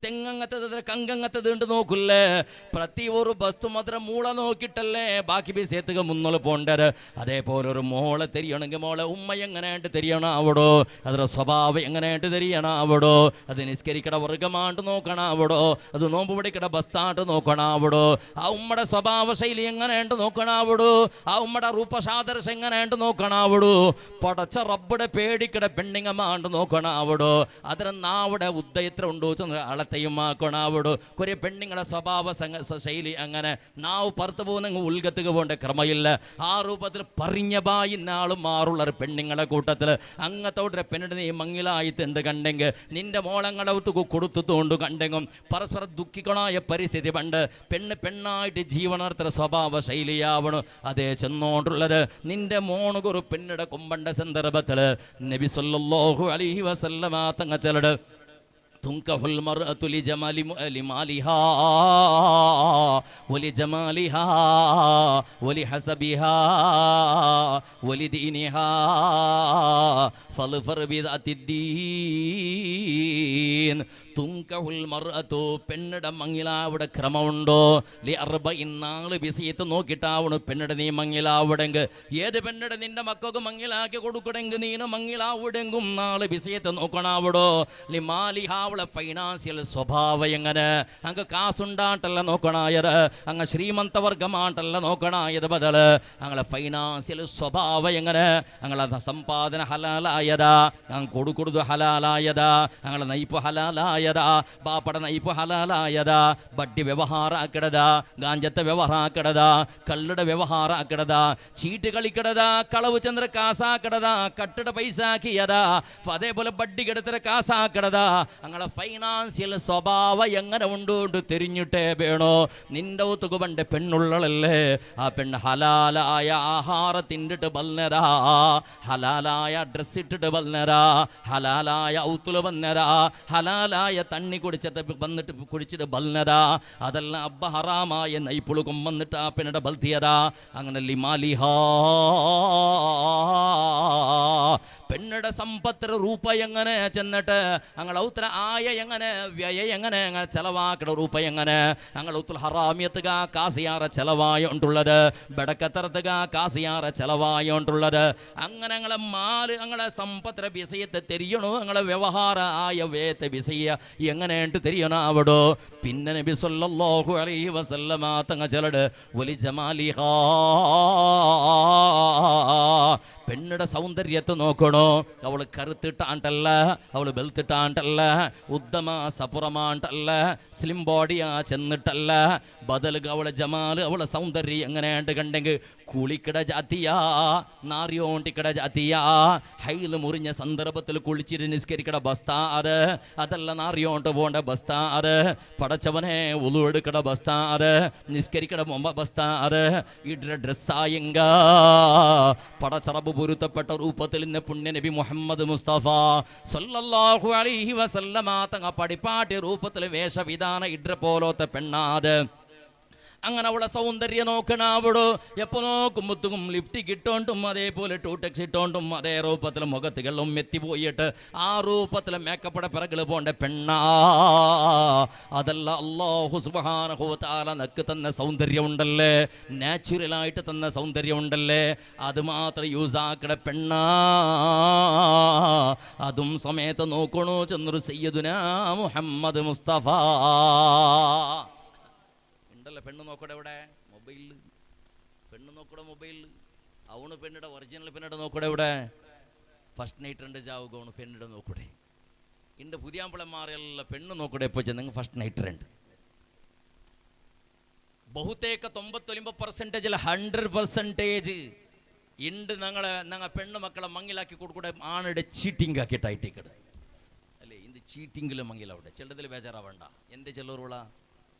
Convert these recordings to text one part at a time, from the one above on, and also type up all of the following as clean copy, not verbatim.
തെങ്ങങ്ങത്തത് കങ്കങ്ങത്തത് ഉണ്ട് നോക്കില്ലേ. പ്രതി ഒരു വസ്തു മാത്രം മൂള നോക്കിയിട്ടല്ലേ ബാക്കി വിഷയത്തുക മുന്നോട്ട് പോണ്ടത്. അതേപോലെ ഒരു മോളെ തിരിയണമെങ്കിൽ മോളെ ഉമ്മ എങ്ങനെയായിട്ട് തിരിയണം അവിടോ, അതിൻ്റെ സ്വഭാവം എങ്ങനെയായിട്ട് തിരിയണം അവിടോ, അത് നിസ്കരിക്കട വർഗമായിട്ട് നോക്കണം അവിടോ, അത് നോമ്പ് പിടിക്കട ബസ്തായിട്ട് നോക്കണം അവിടോ, ആ ഉമ്മയുടെ സ്വഭാവ ശൈലി എങ്ങനെയായിട്ട് നോക്കണം അവിടോ, ആ ഉമ്മയുടെ രൂപസാദർശം എങ്ങനെയായിട്ട് നോക്കണം അവിടോ, പടച്ച റബ്ബടെ പേടിക്കട പെണ്ണിങ്ങമാണ്ട് നോക്കണം അവിടോ, അതിന് നാവിടെ ഉദ്ദയത്ര ഉണ്ടോ അളത്തെയുമാക്കണാവിടു. കുറെ പെണ്ണുങ്ങളെ സ്വഭാവ ശൈലി അങ്ങനെ നാവ് പുറത്തു പോകുന്ന ഉൽഗത്തുക പോണ്ട ക്രമയില്ല. ആ രൂപത്തിൽ പറഞ്ഞ ബായി നാളും മാറുള്ള പെണ്ണുങ്ങളെ കൂട്ടത്തിൽ അങ്ങത്തോടെ പെണ്ണിന് നീ മങ്ങിലായിട്ടുണ്ട് കണ്ടെങ്കിൽ നിന്റെ മോളങ്ങളെ കൊടുത്തുകൊണ്ട് കണ്ടെങ്കും പരസ്പരം ദുഃഖിക്കണായ പരിസ്ഥിതി പണ്ട് പെണ്ണ് പെണ്ണായിട്ട് ജീവനാർത്ഥ സ്വഭാവ ശൈലിയാവണം. അതേ ചെന്നോണ്ടുള്ളത് നിന്റെ മോണുകൊരു പെണ്ണിടെ കൊമ്പണ്ട സന്ദർഭത്തിൽ നബി സല്ലല്ലാഹു അലൈഹി വസല്ലമ തങ്ങ ചെലട് تنكح المرأة لمالها ولجمالها ولحسبها ولدينها فاظفر بذات الدين. തുങ്കഹുൽ മർഅതു പെണ്ണിടെ മങ്ങിലാവിടെ ക്രമമുണ്ടോ ലി 40 വിസയത്ത് നോക്കിയിട്ടാവണ് പെണ്ണിടെ നീ മങ്ങിലാവിടെങ്കിൽ. ഏത് പെണ്ണിടെ നിന്റെ മക്കൾക്ക് മങ്ങിലാക്കി കൊടുക്കണമെങ്കിൽ നീന് മങ്ങിലാവിടെങ്കും 4 വിസയത്ത് നോക്കണാവിടോ. ലി മാലിഹാവളെ ഫൈനാൻഷ്യൽ സ്വഭാവം എങ്ങനെ, അങ്ങ് കാസുണ്ടാട്ടല്ല നോക്കണായത്, അങ്ങ് ശ്രീമന്ത വർഗമാട്ടല്ല നോക്കണായത് ബദല് അങ്ങനെ ഫൈനാൻഷ്യൽ സ്വഭാവം എങ്ങനെ, ഞങ്ങളെ സമ്പാദന ഹലാലായതാ, അങ്ങ് കൊടുക്കുന്നത് ഹലാലായതാ, ഞങ്ങളെ നയിപ്പ് ഹലാലായ ബാപ്പട നയിപ്പ് ഹലാലായതാ, ബഡ്ഡി വ്യവഹാര ആക്കിടതാ, ഗാഞ്ചത്തെ വ്യവഹാര ആക്കിടതാ, കള്ളുടെ വ്യവഹാര ആക്കിടതാ, ചീട്ട് കളിക്കിടതാ, കളവ് ചന്ദ്ര കാസാക്കിടതാ, കട്ടിട പൈസ ആക്കിയതാ, അതേപോലെ ബഡ്ഡി കിടത്തര കാസാക്കിടതാ. അങ്ങനെ ഫൈനാൻഷ്യൽ സ്വഭാവം എങ്ങനെ ഉണ്ടോണ്ട് തിരിഞ്ഞിട്ടേ വേണോ. നിന്റെ ഒത്തുക പണ്ട് പെണ്ണുള്ളല്ലേ, ആ പെണ്ണ് ഹലാലായ ആഹാരത്തിൻ്റെ ബൽനരാ, ഹലാലായ ഡ്രസ് ഇട്ടിട്ട് ബൽനരാ, ഹലാലായ ഔത്തുല് വന്നരാ, ഹലാലായ തണ്ണി കുടിച്ചിട്ട് വന്നിട്ട് കുടിച്ചിട്ട് ബൽനരാ, അതല്ല അബ്ബ ഹറാമായ നൈപ്പുളുക്കും വന്നിട്ട് ആ പെണ്ണിടെ ബൽത്തിയതാ. അങ്ങനെ ലിമാലിഹാ പെണ്ണിടെ സമ്പത്ത് രൂപ എങ്ങനെ ചെന്നിട്ട് ഞങ്ങൾ ഔത്ര ആയ എങ്ങനെ വ്യയ എങ്ങനെ അങ്ങനെ ചെലവാക്കട രൂപ എങ്ങനെ ഞങ്ങൾ ഔത്തുൽ ഹറാമിയത്തുക കാസിയാറ ചെലവായോണ്ടുള്ളത്, ബെടക്കത്തറത്തുക കാസിയാറ ചെലവായോണ്ടുള്ളത്. അങ്ങനെ ഞങ്ങളെ മാല് ഞങ്ങളെ സമ്പത്ര വിഷയത്തെ തെരിയണോ, ഞങ്ങളെ വ്യവഹാര ആയ വേത്തെ വിഷയ എങ്ങനെയുണ്ട് തെരിയണോ അവിടോ. പിന്നെ നബി സല്ലല്ലാഹു അലൈഹി വസല്ലമ തങ്ങ ചെലട് വലി ജമാലിഹാ പെണ്ണിടെ സൗന്ദര്യത്തെ നോക്കണോ. അവൾ കറുത്തിട്ടാണ്ടല്ല, അവൾ ബെൽത്തിട്ടാണ്ടല്ല, ഉദ്ദമ സപുറമാണ്ടല്ല, സ്ലിം ബോഡിയാ ചെന്നിട്ടല്ല, ബദലുക അവളെ ജമാല് അവളെ സൗന്ദര്യം എങ്ങനെയാണ്ട് കണ്ടെങ്കിൽ കുളിക്കട ജാതിയാ, നാറിയോണ്ടിക്കട ജാതിയാ, ഹൈല് മുറിഞ്ഞ സന്ദർഭത്തിൽ കുളിച്ചിട്ട് നിസ്കരിക്കട ബസ്താ അത്, അതല്ല നാറിയോണ്ട് പോണ്ട ബസ്താ അത്, പടച്ചവനെ ഉളു എടുക്കട ബസ്താ അത്, നിസ്കരിക്കട ബസ്താ അത്, ഇട ഡ്രസ്സായെങ്ക പടച്ചറബ് പൊരുത്തപ്പെട്ട രൂപത്തിൽ ഇന്ന് പുണ്യ നബി മുഹമ്മദ് മുസ്തഫ സല്ലല്ലാഹു അലൈഹി വസല്ലമ തങ്ങ പടിപ്പാട്ടി രൂപത്തിൽ വേഷവിധാന ഇഡ്ര പോലത്തെ പെണ്ണാത്. അങ്ങനെ അവളെ സൗന്ദര്യം നോക്കണാവിടോ. എപ്പോൾ നോക്കുമ്പോത്തും ലിഫ്റ്റ് ഇട്ടോണ്ടും അതേപോലെ ടൂടെക്സ് ഇട്ടോണ്ടും അതേ രൂപത്തിൽ മുഖത്തുകളും എത്തിപ്പോയിട്ട് ആ രൂപത്തിൽ മേക്കപ്പട പിറകിൽ പോണ്ട പെണ്ണാ. അതല്ല അല്ലാഹു സുബ്ഹാനഹു വ തആല നക്ക് തന്ന സൗന്ദര്യം ഉണ്ടല്ലേ, നാച്ചുറലായിട്ട് തന്ന സൗന്ദര്യം ഉണ്ടല്ലേ, അത് മാത്രം യൂസ് ആക്കട പെണ്ണാ. അതും സമയത്ത് നോക്കണോ ചെന്നൊരു സയ്യിദുനാ മുഹമ്മദ് മുസ്തഫ. പെണ്ണ് നോക്കടെ ഇവിടെ മൊബൈലിൽ, പെണ്ണ് നോക്കടെ മൊബൈലിൽ, അവണ് പെണ്ണിടെ ഒറിജിനൽ പെണ്ണിടെ നോക്കടെ ഇവിടെ ഫസ്റ്റ് നൈറ്റ് രണ്ട് ജാവുകയാണ് പെണ്ണിടെ നോക്കൂടെ. ഇൻ്റെ പുതിയാമ്പിളന്മാരെല്ലാം പെണ്ണ് നോക്കൂടെ ഇപ്പോൾ ചെന്നെങ്കിൽ ഫസ്റ്റ് നൈറ്റ് രണ്ട് ബഹുത്തേക്ക 99% 100% ഉണ്ട്. ഞങ്ങൾ പെണ്ണ് മക്കളെ മങ്ങിലാക്കി കൊടുക്കൂടെ ആണിടെ ചീറ്റിംഗ് ആക്കിയിട്ടായിട്ടേക്കട് അല്ലേ. ഇത് ചീറ്റിങ്ങിൽ മങ്ങിലവിടെ ചിലതിൽ ബേജാറാവണ്ട. എൻ്റെ ചിലറുള്ള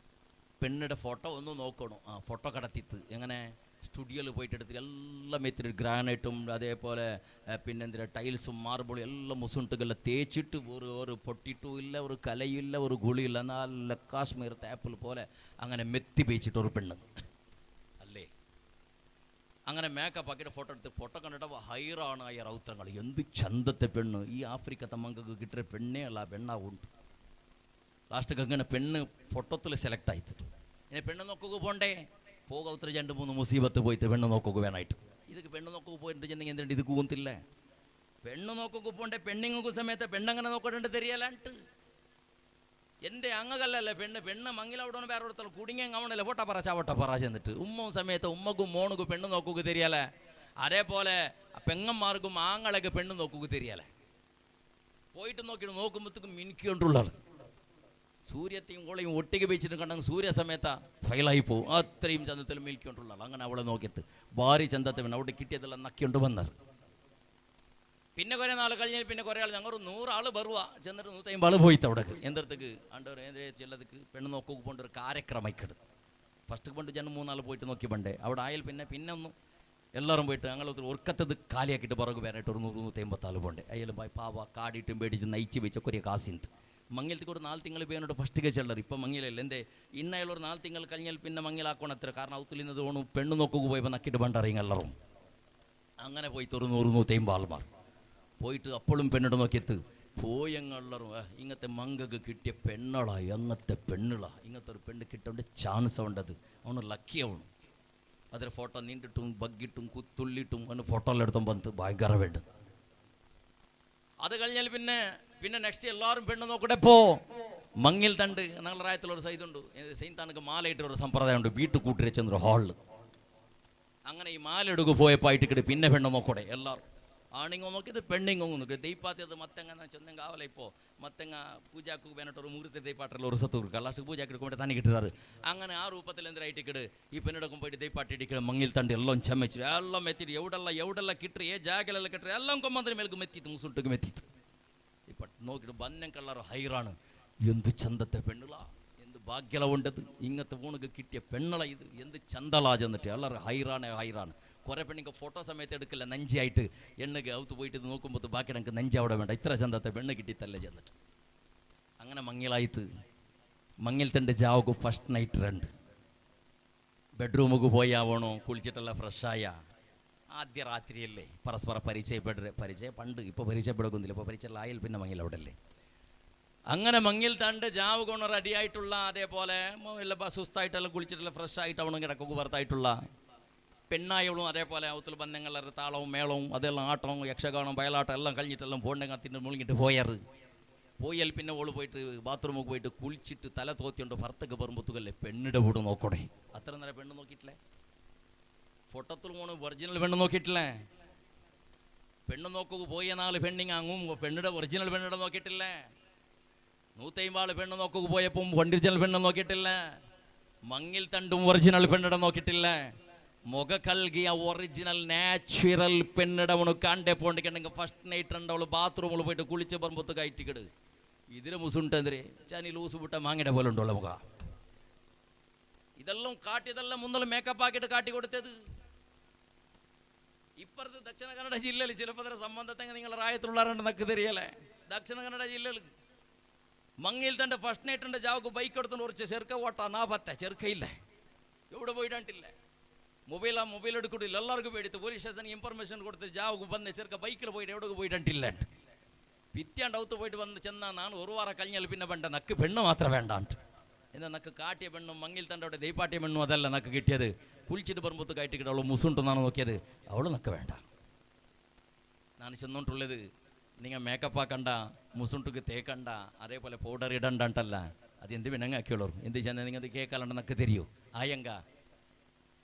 പെണ്ണിടെ ഫോട്ടോ ഒന്ന് നോക്കണം. ആ ഫോട്ടോ കടത്തിത്ത് എങ്ങനെ സ്റ്റുഡിയോയിൽ പോയിട്ട് എടുത്തിട്ട് എല്ലാം എത്തിരി ഗ്രാനൈറ്റും അതേപോലെ പിന്നെന്തിനാ ടൈൽസും മാർബിളും എല്ലാം മുസുണ്ടുകളെല്ലാം തേച്ചിട്ട് ഒരു പൊട്ടിട്ടും ഇല്ല, ഒരു കലയില്ല, ഒരു ഗുളിയില്ല, നല്ല കാശ്മീർ തേപ്പിൽ പോലെ അങ്ങനെ മെത്തി പേച്ചിട്ട് ഒരു പെണ്ണ് അല്ലേ. അങ്ങനെ മേക്കപ്പ് ആക്കിയിട്ട് ഫോട്ടോ എടുത്ത് ഫോട്ടോ കണ്ടിട്ട് ഹൈറാണ് ആയ റൗത്രങ്ങൾ. എന്ത് ചന്തത്തെ പെണ്ണ് ഈ ആഫ്രിക്കത്തെ മങ്കൾക്ക് കിട്ടിയ പെണ്ണേ അല്ല പെണ്ണാ ഉണ്ട്. ലാസ്റ്റൊക്കെ ഇങ്ങനെ പെണ്ണ് ഫോട്ടോത്തിൽ സെലക്ട് ആയിട്ട് ഇനി പെണ്ണ് നോക്കുക പോണ്ടേ പോകാത്ര 2-3 മുസീബത്ത് പോയിട്ട് പെണ്ണ് നോക്കുക വേണമായിട്ട് ഇതൊക്കെ പെണ്ണ് നോക്കുക പോയിട്ട് ചെന്നെങ്കിൽ എന്തുണ്ട് ഇത് കൂന്നില്ല പെണ്ണ് നോക്കുക പോണ്ടേ പെണ്ണിങ്ങും സമയത്ത് പെണ്ണങ്ങനെ നോക്കണ്ട് തെരിയലാണ്ട് എൻ്റെ അങ്ങകല്ലല്ലേ പെണ്ണ് മങ്ങിലവിടെ വേറെ ഒരുത്തൽ കുടുങ്ങിയ അവണല്ലേ പൊട്ട പറ ചെന്നിട്ട് സമയത്ത് ഉമ്മക്കും മോണുക്കും പെണ്ണ് നോക്കുക തെരിയലേ അതേപോലെ പെങ്ങന്മാർക്കും ആങ്ങളൊക്കെ പെണ്ണ് നോക്കുക തെരിയലേ പോയിട്ട് നോക്കിയിട്ട് നോക്കുമ്പോഴത്തേക്കും മിനിക്കൊണ്ടുള്ള സൂര്യത്തെയും കോളയും ഒട്ടിക്ക് വെച്ചിട്ട് കണ്ടെങ്കിൽ സൂര്യ സമയത്താ ഫൈലായി പോവും അത്രയും ചന്തത്തിൽ മിൽക്കൊണ്ടുള്ള അങ്ങനെ അവളെ നോക്കിയത് ഭാര്യ ചന്തത്തെ വേണം അവിടെ കിട്ടിയതെല്ലാം നക്കിക്കൊണ്ട് വന്നത് പിന്നെ കുറേ നാൾ കഴിഞ്ഞാൽ പിന്നെ കുറേ ആൾ ഞങ്ങൾ 100 ആൾ ബറുക ചെന്നിട്ട് 150 ആൾ പോയിട്ട് അവിടെ എന്തരത്തേക്ക് ചെല്ലതുക്ക് പെണ്ണ് നോക്കുക പോണ്ട് ഒരു കാര്യക്രമയ്ക്കെട് ഫസ്റ്റ് പണ്ട് ജനം 3 ആൾ പോയിട്ട് നോക്കി പണ്ടേ അവിടെ ആയാൽ പിന്നെ ഒന്നും എല്ലാവരും പോയിട്ട് ഞങ്ങൾ ഒർക്കത്തത് കാലിയാക്കിയിട്ട് പുറകു വരാനായിട്ട് ഒരു 100-150 ആൾ പോണ്ടേ അയ്യാലും പാവ കാടിയിട്ടും പേടിച്ച് നയിച്ച് വെച്ച കുറേ കാസിന്ത് മങ്ങിലത്തേക്ക് ഒരു 4 തിങ്കൾ പേനോട്ട് ഫസ്റ്റ് ചെല്ലർ ഇപ്പം മങ്ങിലല്ല എൻ്റെ ഇന്നയാൾ ഒരു 4 തിങ്കൾ കഴിഞ്ഞാൽ പിന്നെ മങ്ങിലാക്കണം അത്ര കാരണം ഔത്തുലിന്നത് തോന്നും പെണ്ണ് നോക്കുക പോയപ്പോൾ നക്കിട്ട് പണ്ടറിയും എല്ലാവരും അങ്ങനെ പോയിട്ട് ഒരു 100-150 ആൾമാർ പോയിട്ട് അപ്പോഴും പെണ്ണിട്ട് നോക്കിയെത്ത് പോയങ്ങളറും ഇങ്ങനത്തെ മങ്കക്ക് കിട്ടിയ പെണ്ണളാ അങ്ങനത്തെ പെണ്ണുളാ ഇങ്ങനത്തെ ഒരു പെണ്ണ് കിട്ടേണ്ട ചാൻസ് ഉണ്ടത് അവന് ലക്കിയാവണം അതിൽ ഫോട്ടോ നീണ്ടിട്ടും ബഗ്ഗിട്ടും കുത്തുള്ളിട്ടും അവന് ഫോട്ടോയിൽ എടുത്തും വന്ന് ഭയങ്കര വേണ്ട അത് കഴിഞ്ഞാൽ പിന്നെ നെക്സ്റ്റ് എല്ലാവരും പെണ്ണ് നോക്കട്ടെ പോ മങ്ങിൽ തണ്ട് ഞങ്ങളുടെ റായത്തിലൊരു സൈതുണ്ട് സൈന്താനക്ക് മാലയിട്ട് ഒരു സമ്പ്രദായമുണ്ട് വീട്ടു കൂട്ടി ചെന്നൊരു ഹാളിൽ അങ്ങനെ ഈ മാലെടുക്ക് പോയപ്പോൾ ആയിട്ട് പിന്നെ പെണ്ണ് നോക്കട്ടെ എല്ലാവരും ആണിങ്ങോ നോക്കിയത് പെണ്ണിങ്ങോ നോക്കി ദൈപ്പാത്തിയത് മത്തങ്ങനെ ചെന്നെങ്കിൽ ആവല ഇപ്പോൾ മത്തങ്ങ പൂജാക്ക് വേണ്ടിട്ട് ഒരു മൂർത്തി ദൈപ്പാട്ടിൽ ഒരു സത്ത് കൊടുക്കുക ലാസ്റ്റ് പൂജാക്ക് എടുക്കുമ്പോൾ തന്നെ കിട്ടുന്നത് അങ്ങനെ ആ രൂപത്തിൽ എന്തിനായിട്ടിക്കട് ഈ പെണ്ണെടുക്കും പോയിട്ട് ദൈപ്പാട്ടി ഇടിക്കട് മങ്ങിൽ തണ്ട് എല്ലാം ചെമ്മച്ച് എല്ലാം മെത്തിട്ട് എവിടെല്ലാം കിട്ടി ജാഗലെല്ലാം കിട്ടി എല്ലാം കൊമ്പന്തിന് മേൽക്ക് മെത്തിത്ത് മുസുട്ടിക്ക് മെത്തിത്ത് ഇപ്പം നോക്കിയിട്ട് ബന്നം കള്ളറ് ഹൈറാണ് എന്ത് ചന്തത്തെ പെണ്ണുളാ എന്ത് ഭാഗ്യല ഉണ്ടത് ഇങ്ങനത്തെ ഊണക്ക് കിട്ടിയ പെണ്ണള ഇത് എന്ത് ചന്തളാ ചെന്നിട്ട് എല്ലാവരും ഹൈറാണ് കുറേ പെണ്ണിക്ക് ഫോട്ടോ സമയത്ത് എടുക്കില്ല നഞ്ചിയായിട്ട് എണ്ണക്ക് ഔത്ത് പോയിട്ട് നോക്കുമ്പോൾ ബാക്കി എനിക്ക് നഞ്ചി അവിടെ വേണ്ട ഇത്ര ചന്തത്തെ പെണ്ണ് കിട്ടിത്തല്ലേ ചെന്നിട്ട് അങ്ങനെ മങ്ങിൽ തൻ്റെ ജാവക്ക് ഫസ്റ്റ് നൈറ്റ് 2 ബെഡ്റൂമുക്ക് പോയാവണോ കുളിച്ചിട്ടെല്ലാം ഫ്രഷായ ആദ്യ രാത്രിയല്ലേ പരസ്പരം പരിചയം പണ്ട് ഇപ്പോൾ പരിചയപ്പെടുന്നില്ല ഇപ്പോൾ പരിചയം ആയാൽ പിന്നെ മങ്ങിൽ അവിടെ അല്ലേ അങ്ങനെ മങ്ങിൽ തണ്ട് ജാവ് കൊണ്ട് റെഡിയായിട്ടുള്ള അതേപോലെ എല്ലാം സുസ്തായിട്ടെല്ലാം കുളിച്ചിട്ടെല്ലാം ഫ്രഷ് ആയിട്ടാവണം കിടക്കുക പുറത്തായിട്ടുള്ള പെണ്ണായവളും അതേപോലെ ഔത്തിൽ ബന്ധങ്ങളുടെ താളവും മേളവും അതെല്ലാം ആട്ടവും യക്ഷഗാനവും ബയലാട്ടം എല്ലാം കഴിഞ്ഞിട്ടെല്ലാം പോണ്ടെങ്കിൽ തിന്ന് മുഴുങ്ങിട്ട് പോയാൽ പിന്നെ ഓള് പോയിട്ട് ബാത്റൂമിൽ പോയിട്ട് കുളിച്ചിട്ട് തല തോത്തിയുണ്ട് ഭർത്തക്ക് പറമ്പത്തുകല്ലേ പെണ്ണിടെ വീട് നോക്കോടെ അത്ര നേരം പെണ്ണ് നോക്കിയിട്ടില്ലേ ഫോട്ടോത്തിൽ പോണ് ഒറിജിനൽ പെണ്ണ് നോക്കിയിട്ടില്ലേ പെണ്ണ് നോക്കുക പോയ 4 പെണ്ണിങ് അങ്ങും പെണ്ണിടെ ഒറിജിനൽ പെണ്ണിടെ നോക്കിയിട്ടില്ലേ 150 ആൾ പെണ്ണ് നോക്കുക പോയപ്പം ഒറിജിനൽ പെണ്ണ് നോക്കിയിട്ടില്ല മങ്ങിൽ തണ്ടും ഒറിജിനൽ പെണ്ണിടെ നോക്കിയിട്ടില്ലേ മുഖ കൽകിയ ഒറിജിനൽ നാച്ചുറൽ പെണ്ണിടവണ് കണ്ടേ പോണ്ടിട്ടുണ്ടെങ്കിൽ ഫസ്റ്റ് നൈറ്റ് രണ്ടവള് ബാത്റൂമിൽ പോയിട്ട് കുളിച്ച് പറമ്പത്ത് കയറ്റിക്കിട് ഇതിന് മുസുണ്ടെതിരെ ചാനി ലൂസ് വിട്ട മാങ്ങിയുടെ പോലെ ഉണ്ടല്ലോ മുഖ ഇതെല്ലാം കാട്ടിയതെല്ലാം മുന്നല്ല മേക്കപ്പ് ആക്കിയിട്ട് കാട്ടി കൊടുത്തത് ഇപ്പുറത്ത് ദക്ഷിണ കന്നഡ ജില്ലയിൽ ചിലപ്പോൾ സംബന്ധത്തെ നിങ്ങൾ റായത്തിലുള്ളവരുണ്ട് നക്ക് തരികയല്ലേ ദക്ഷിണ കന്നഡ ജില്ലയിൽ മങ്ങിൽ തൻ്റെ ഫസ്റ്റ് നൈറ്റിൻ്റെ ജാവക്ക് ബൈക്ക് എടുത്തുകൊണ്ട് കുറച്ച് ചെറുക്ക ഓട്ടാ നാപത്തെ ചെറുക്കയില്ലേ എവിടെ പോയിട്ടില്ലേ മൊബൈൽ എടുക്കില്ല എല്ലാവർക്കും പേടിത്ത് പോലീസ് സ്റ്റേഷനിൽ ഇൻഫർമേഷൻ കൊടുത്ത് ജാവക്ക് വന്ന് ചെറുക്ക ബൈക്കിൽ പോയിട്ട് എവിടെ പോയിട്ടില്ല പിറ്റാണ്ട് ഔത്ത് പോയിട്ട് വന്ന് ചെന്നാൽ ഞാൻ ഒരു വാരം കഴിഞ്ഞാൽ പിന്നെ വേണ്ട നക്ക് പെണ്ണ് മാത്രം വേണ്ടാണ്ട് എന്നാൽ നക്ക് കാട്ടിയ പെണ്ണും മങ്ങിൽ തൻ്റെ അവിടെ ദൈപ്പാട്ടിയ പെണ്ണും അതല്ല നക്ക് കിട്ടിയത് കുളിച്ചിട്ട് പറമ്പത്ത് കയറ്റിക്കിട്ട് അവൾ മുസുണ്ടെന്നാണ് നോക്കിയത് അവൾ നക്ക് വേണ്ട ഞാൻ ചെന്നോണ്ടുള്ളത് നിങ്ങൾ മേക്കപ്പ് ആക്കണ്ട മുസുണ്ടുക്ക് തേക്കണ്ട അതേപോലെ പൗഡർ ഇടണ്ടല്ല അത് എന്ത് വേണമെങ്കിൽ എന്ത് ചെന്നാൽ നിങ്ങൾ കേൾക്കാലുണ്ട് നക്ക് തരുമോ ആയങ്ക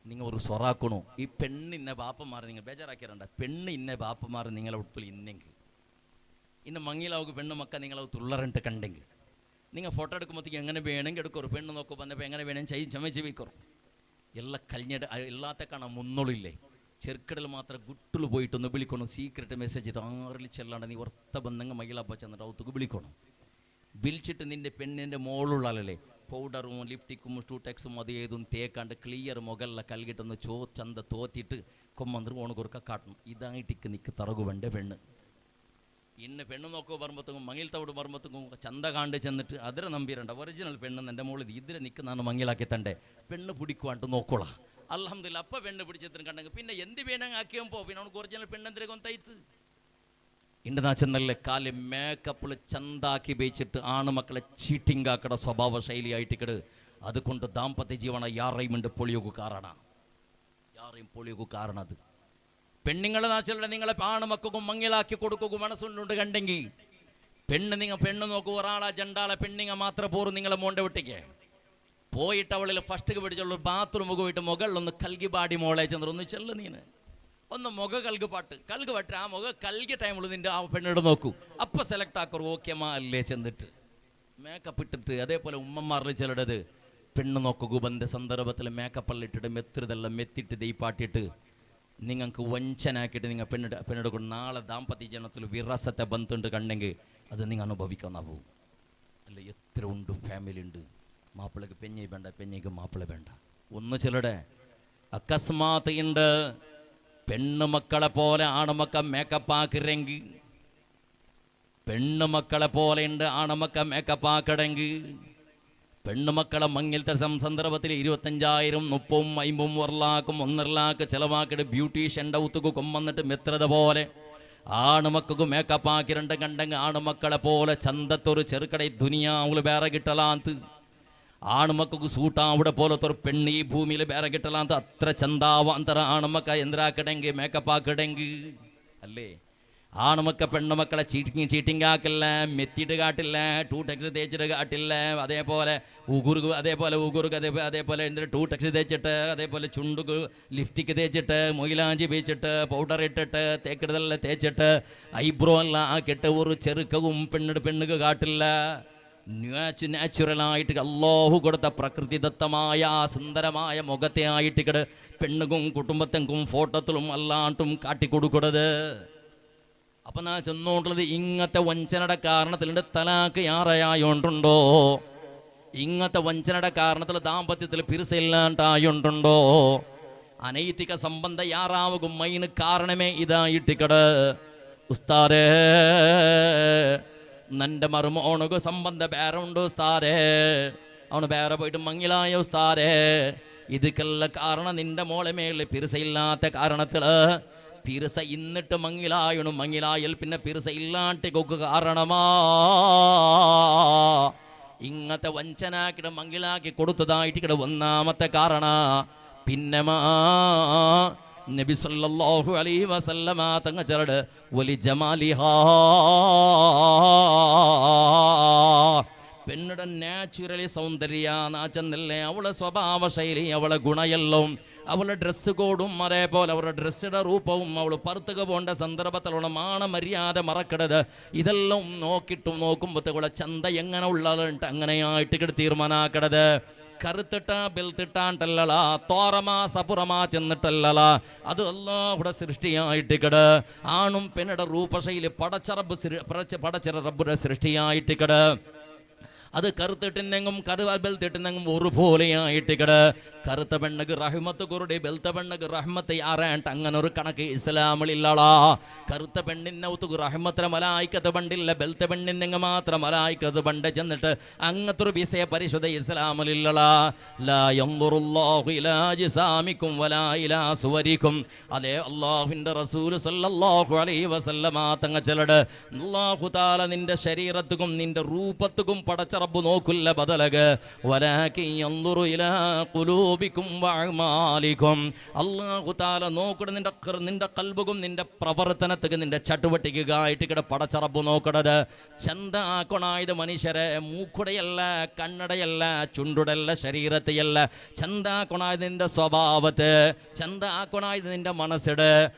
നിങ്ങൾ ഒരു സ്വറാക്കണോ ഈ പെണ്ണിന്നെ ബാപ്പമാർ നിങ്ങൾ ബേജാറാക്കിയാറുണ്ട പെണ്ണ് ഇന്നെ ബാപ്പമാർ നിങ്ങളെ ഒട്ടുള്ള ഇന്നെങ്കിൽ ഇന്ന് മങ്ങിലാവുക പെണ്ണ് മക്ക നിങ്ങളത് തുള്ളറിട്ട് കണ്ടെങ്കിൽ നിങ്ങൾ ഫോട്ടോ എടുക്കുമ്പോഴത്തേക്ക് എങ്ങനെ വേണമെങ്കിൽ എടുക്കറു പെണ്ണ് നോക്കുക വന്നപ്പോൾ എങ്ങനെ വേണമെങ്കിൽ ചമച്ച് വയ്ക്കറു എല്ലാം കഴിഞ്ഞിട്ട് എല്ലാത്ത കാണാൻ മുന്നോളില്ലേ ചെറുക്കടൽ മാത്രം ഗുട്ടിൽ പോയിട്ടൊന്ന് വിളിക്കണം സീക്രട്ട് മെസ്സേജ് ഇട്ട് ആറിൽ ചെല്ലാണ്ട് നീ ഒത്ത ബന്ധങ്ങൾ മയിലപ്പ ചെന്നിട്ട് അവത്തേക്ക് വിളിക്കണം വിളിച്ചിട്ട് നിൻ്റെ പെണ്ണിൻ്റെ മോളുള്ളല്ലേ പൗഡറും ലിപ്റ്റിക്കും ടൂടെക്സും അത് ഏതും തേക്കാണ്ട് ക്ലിയർ മുകളിലെ കൽകിട്ടൊന്ന് ചന്ത തോത്തിയിട്ട് കൊമ്മന്ത്ര് ഓണ് കുറുക്ക കാട്ടണം ഇതായിട്ടിക്ക് നിക്ക് തറകു വേണ്ട പെണ്ണ് ഇന്ന് പെണ്ണ് നോക്കുക പറമ്പത്തും മങ്ങിൽ തവിട് പറമ്പത്തും ചന്ത കാണ്ട് ചെന്നിട്ട് അതിരെ നമ്പിരണ്ട ഒറിജിനൽ പെണ്ണ് എൻ്റെ മോളിൽ ഇതിരെ നിൽക്ക് ನಾನು മങ്ങിലാക്കി തണ്ടേ പെണ്ണ് പിടിക്കുവാണ്ട് നോക്കോളാം അൽഹംദുലില്ലാ അപ്പ പെണ്ണ് പിടിച്ചെത്തിന് കണ്ടെങ്കിൽ പിന്നെ എന്ത് വേണമെങ്കിൽ ആക്കിയപ്പോൾ പിന്നെ അവനക്ക് ഒറിജിനൽ പെണ്ണെന്തിരെ കൊന്തയിത്ത് ഇണ്ടെന്നാ ചെന്നല്ലേ കാല് മേക്കപ്പിൽ ചന്താക്കി ഉപയോഗിച്ചിട്ട് ആണുമക്കളെ ചീറ്റിങ്കാക്കട സ്വഭാവ ശൈലിയായിട്ടിക്കട്. അതുകൊണ്ട് ദാമ്പത്യ ജീവന യാറേയും പൊളിയോഗു കാരണ അത് പെണ്ണുങ്ങളെ നാച്ചല്ലേ നിങ്ങളെ ആണുമക്കും മങ്ങിലാക്കി കൊടുക്കുക മനസ്സുണ്ട് കണ്ടെങ്കിൽ പെണ്ണ് നോക്കൂ ഒരാളെ ജണ്ടാളെ പെണ്ണിങ്ങ മാത്രം പോറും നിങ്ങളെ മോണ്ട വിട്ടിക്ക് പോയിട്ട് അവളിൽ ഫസ്റ്റ് പിടിച്ചുള്ള ബാത്റൂം പോയിട്ട് മുകളിലൊന്ന് കൽകി പാടി മോളെ ചെന്നിട്ട് ഒന്ന് ചെല്ലു നീന് ഒന്ന് കൽക് പാട്ട് ആ കൽകിയ ടൈമിൽ നിന്റെ ആ പെണ്ണിട് നോക്കൂ അപ്പം സെലക്ട് ആക്കൂ ഓക്കെമാ അല്ലേ ചെന്നിട്ട് മേക്കപ്പ് ഇട്ടിട്ട്. അതേപോലെ ഉമ്മമാരിൽ ചിലടത് പെണ്ണ് നോക്കൂ ബന്ധ സന്ദർഭത്തിൽ മേക്കപ്പെല്ലാം മെത്തിതെല്ലാം മെത്തിട്ട് ദൈപ്പാട്ടിട്ട് നിങ്ങൾക്ക് വഞ്ചനാക്കിയിട്ട് നിങ്ങൾ പെണ്ണെടുക്കും. നാളെ ദാമ്പത്യ ജനത്തിൽ വിറസത്തെ ബന്ധുണ്ട് കണ്ടെങ്കിൽ അത് നിങ്ങൾ അനുഭവിക്കാനാവും. അല്ല എത്ര ഉണ്ട് ഫാമിലി ഉണ്ട്, മാപ്പിളക്ക് പെഞ്ഞൈ വേണ്ട, പെഞ്ഞയ്ക്ക് മാപ്പിള വേണ്ട. ഒന്ന് ചിലടെ അക്കസ്മാത്ത് ഉണ്ട്. പെണ്ണുമക്കളെ പോലെ ആണുമക്ക മേക്കപ്പാക്കിരെങ്കിൽ, പെണ്ണുമക്കളെ പോലെ ഉണ്ട് ആണുമക്ക മേക്കപ്പാക്കടെങ്കിൽ, പെണ്ണുമക്കളെ മങ്ങിലത്തെ സന്ദർഭത്തിൽ 25,000 30 50 1 lakh 1.5 lakh ചിലവാക്കിയിട്ട് ബ്യൂട്ടീഷ്യൻ്റെ ഔത്തുക്ക് കൊമ്പന്നിട്ട് മെത്രത പോലെ ആണുമക്കൾക്ക് മേക്കപ്പാക്കിരണ്ട് കണ്ടെങ്കിൽ ആണുമക്കളെ പോലെ ചന്തത്തൊരു ചെറുക്കട ദുനിയാവിൽ വേറെ കിട്ടലാന്ത്. ആണുമക്കൾക്ക് സൂട്ടാവിടെ പോലത്തെ ഒരു പെണ്ണ് ഈ ഭൂമിയിൽ വേറെ കിട്ടലാന്ത്. അത്ര ചന്താവാന്തര ആണുമക്ക എന്തിനാക്കിടെങ്കിൽ മേക്കപ്പാക്കിടെങ്കിൽ അല്ലേ. ആണുമക്ക പെണ്ണുമക്കളെ ചീറ്റിങ് ആക്കില്ല, മെത്തിയിട്ട് കാട്ടില്ല, 2 ടെക്സ് തേച്ചിട്ട് കാട്ടില്ല. അതേപോലെ ഉഗുറുക്ക് അതേപോലെ എന്തൊരു 2 ടെക്സ് തേച്ചിട്ട്, അതേപോലെ ചുണ്ടുക്ക് ലിഫ്റ്റിക്ക് തേച്ചിട്ട്, മൊയിലാഞ്ചി വെച്ചിട്ട്, പൗഡർ ഇട്ടിട്ട്, തേക്കിടതെല്ലാം തേച്ചിട്ട്, ഐബ്രോ എല്ലാം ആക്കിയിട്ട് ഒരു ചെറുക്കവും പെണ്ണുക്ക് കാട്ടില്ല. നാച്ചുറലായിട്ട് അല്ലാഹു കൊടുത്ത പ്രകൃതിദത്തമായ സുന്ദരമായ മുഖത്തെ ആയിട്ട് പെണ്ണുക്കും കുടുംബത്തെങ്കും ഫോട്ടോത്തിലും അല്ലാണ്ടും കാട്ടിക്കൊടുക്കുന്നത്. അപ്പം ഞാൻ ചെന്നോണ്ടുള്ളത് ഇങ്ങനത്തെ വഞ്ചനയുടെ കാരണത്തിലുണ്ട് തലാക്ക് യാറയായോണ്ടുണ്ടോ, ഇങ്ങനത്തെ വഞ്ചനയുടെ കാരണത്തിൽ ദാമ്പത്യത്തിൽ പിരിസില്ലാണ്ടായോണ്ടുണ്ടോ, അനൈതിക സംബന്ധ യാറാവുക മൈന് കാരണമേ ഇതായിട്ടിക്കട്. ഉസ്താദേ നന്റെ മറുമോണുക സംബന്ധ വേറെ ഉണ്ട് ഉസ്താദേ, അവന് വേറെ പോയിട്ട് മങ്ങിലായ ഉസ്താദേ. ഇതൊക്കെല്ലാം കാരണം നിന്റെ മോളെ മേളിൽ പിരിസയില്ലാത്ത കാരണത്തിൽ പിരിസ ഇന്നിട്ട് മങ്ങിലായൽ പിന്നെ പിരിസ ഇല്ലാണ്ടിക്കൊക്കെ കാരണമാ. ഇങ്ങനത്തെ വഞ്ചനാക്കിട്ട് മങ്ങിലാക്കി കൊടുത്തതായിട്ട് ഒന്നാമത്തെ കാരണ. പിന്നെ നബി സല്ലല്ലാഹു അലൈഹി വസല്ലമ തങ്ങൾ ചെറുട് വലി ജമാലിഹാ, പെണ്ണുടെ നാച്ചുറലി സൗന്ദര്യ നാച്ചെന്നല്ലേ അവളെ സ്വഭാവ ശൈലി, അവളെ ഗുണയെല്ലാം, അവളുടെ ഡ്രസ്സ് കോഡും അതേപോലെ അവരുടെ ഡ്രസ്സിയുടെ രൂപവും അവൾ പുറത്തുക പോകേണ്ട സന്ദർഭത്തിലുള്ള മാനമര്യാദ മറക്കരുത്. ഇതെല്ലാം നോക്കുമ്പോഴത്തേക്കുള്ള ചന്ത എങ്ങനെ ഉള്ളതുണ്ട് അങ്ങനെയായിട്ട് തീരുമാനാക്കരുത്. കറുത്തിട്ട ബെൽത്തിട്ടാണ്ടല്ലള, തോറമാ സപുറമാ ചെന്നിട്ടല്ലള, അത് അല്ലാഹുടെ സൃഷ്ടിയായിട്ടിക്കട്. ആണും പെണ്ണുടെ രൂപശൈലി പടച്ച റബ്ബുടെ സൃഷ്ടിയായിട്ടിക്കട്. അത് കറുത്തിട്ടെന്നെങ്കും ബെൽത്തിട്ടെന്നെങ്കും ഒരുപോലെയായിട്ടിക്കട്. കറുത്ത പെണ്ണക്ക് റഹ്മത്ത് കുറുടി, ബെൽത്ത പെണ്ണക്ക് റഹ്മത്ത് യാറാണ്ട് അങ്ങനെ ഒരു കണക്ക് ഇസ്ലാമിലില്ലളാ. കറുത്ത പെണ്ണിനൗത്തുക്ക് റഹ്മത്തിന് മലായിക്കത്ത് പണ്ടില്ല, ബെൽത്ത പെണ്ണിനെങ്ങ് മാത്രം മലായിക്കത്ത് പണ്ട് ചെന്നിട്ട് അങ്ങനത്തെ ഒരു വിഷയ പരിശുദ്ധ ഇസ്ലാമിലില്ലളാ. ലാ യൻദുറുല്ലാഹു ഇലാ ജിസാമിക്കും വലാ ഇലാ സുവരിക്കും. അതേ അല്ലാഹുവിൻ്റെ റസൂൽ സല്ലല്ലാഹു അലൈഹി വസല്ലമ തങ്ങൾ ചെലട് അല്ലാഹു തആല നിന്റെ ശരീരത്തുക്കും നിന്റെ രൂപത്തുക്കും പടച്ച റബ്ബ് നോക്കില്ല ബദലക. വലാകിൻ യൻദുറു ഇലാ ഖുലൂബിക്കും വഅമാലിക്കും. അല്ലാഹു തആല നോക്കണ നിന്റെ കൽബുക്കും നിന്റെ പ്രവർത്തനത്തിക്ക് നിന്റെ ചട്ടുവട്ടിക്കായിട്ട് പടച്ച റബ്ബ് നോക്കണത്. ചന്ത ആക്കണായത് മനുഷ്യരെ മൂക്കുടയല്ല, കണ്ണടയല്ല, ചുണ്ടുടല്ല, ശരീരത്തെയല്ല. ചന്ത ആക്കണായത് നിന്റെ സ്വഭാവത്തെ, ചന്ത ആക്കണായത് നിന്റെ മനസ്സിട്.